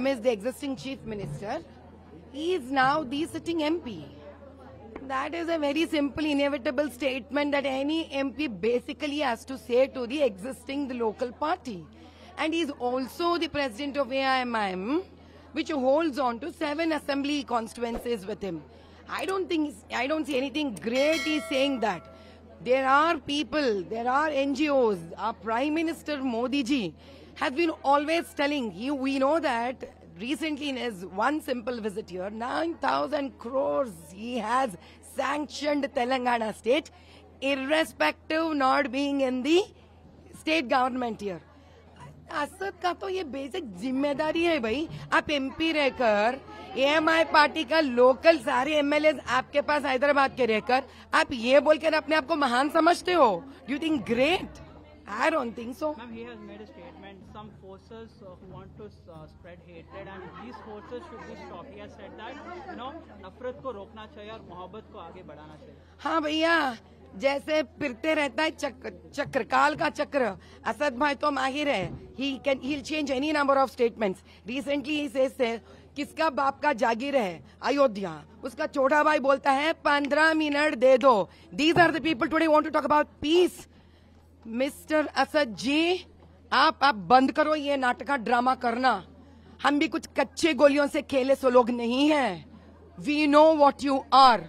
Is the existing chief minister. He is now the sitting MP. That is a very simple, inevitable statement that any MP basically has to say to the local party. And he is also the president of AIMIM, which holds on to 7 assembly constituencies with him. I don't see anything great he's saying that. There are people, there are NGOs. Our Prime Minister Modi ji has been always telling you, we know that recently in his one simple visit here, 9,000 crores he has sanctioned Telangana state, irrespective not being in the state government here. Asad का तो ये basic जिम्मेदारी है भाई. आप MP रहकर AMI party का local सारे एमएलए आपके पास हैदराबाद के रहकर आप ये बोलकर अपने आप को महान समझते हो. Do you think great? I don't think so. Ma'am, he has made a statement. Some forces who want to spread hatred, and these forces should be stopped. He has said that, नफरत को रोकना चाहिए और मोहब्बत को आगे बढ़ाना चाहिए. हाँ भैया, जैसे फिरते रहता है चक्र काल का चक्र. असद भाई तो माहिर है. He'll change any number of statements. Recently he says किसका बाप का जागीर है अयोध्या. उसका छोटा भाई बोलता है 15 मिनट दे दो. These are the people today want to talk about peace. Mister Asad ji, आप बंद करो ये नाटका ड्रामा करना. हम भी कुछ कच्चे गोलियों से खेले सो लोग नहीं हैं. We know what you are.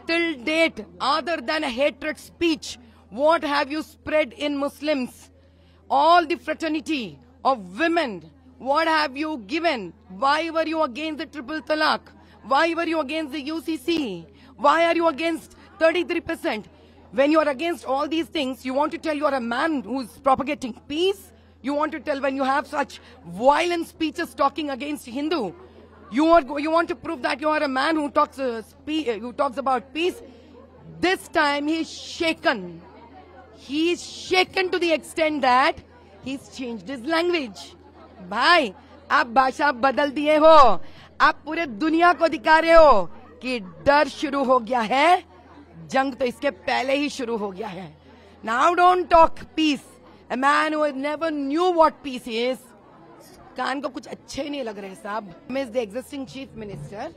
Till date, other than a hatred speech, what have you spread in Muslims? All the fraternity of women, what have you given? Why were you against the triple talaq? Why were you against the UCC? Why are you against 33%? When you are against all these things, you want to tell you are a man who's propagating peace? You want to tell when you have such violent speeches talking against Hindu? You want to prove that you are a man who talks about peace? This time he's shaken. He's shaken to the extent that he's changed his language. भाई, आप भाषा बदल दिए हो. आप पूरे दुनिया को दिखा रहे हो कि डर शुरू हो गया है. जंग तो इसके पहले ही शुरू हो गया है. Now don't talk peace. A man who never knew what peace is. कान को कुछ अच्छे नहीं लग रहे साहब. Is the existing chief minister.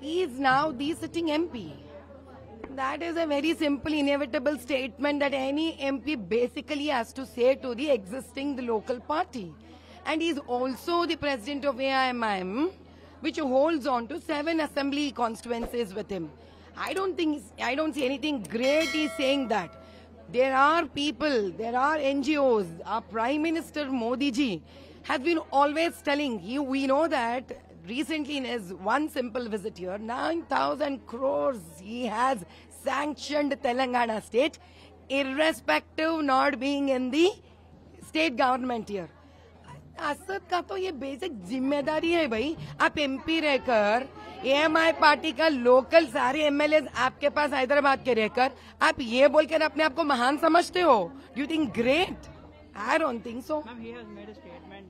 He is now the sitting MP. That is a very simple, inevitable statement that any MP basically has to say to the local party. And he is also the president of AIMIM, which holds on to 7 assembly constituencies with him. I don't see anything great he's saying that. There are people, there are NGOs. Our Prime Minister Modi ji has been always telling you, we know that recently in his one simple visit here, 9,000 crores he has sanctioned Telangana state, irrespective not being in the state government here. Asad का तो ये basic जिम्मेदारी है भाई. आप MP रहकर AMI party का local सारे एमएलए आपके पास हैदराबाद के रहकर आप ये बोलकर अपने आप को महान समझते हो. Do you think great? I don't think so. Ma'am, he has made a statement.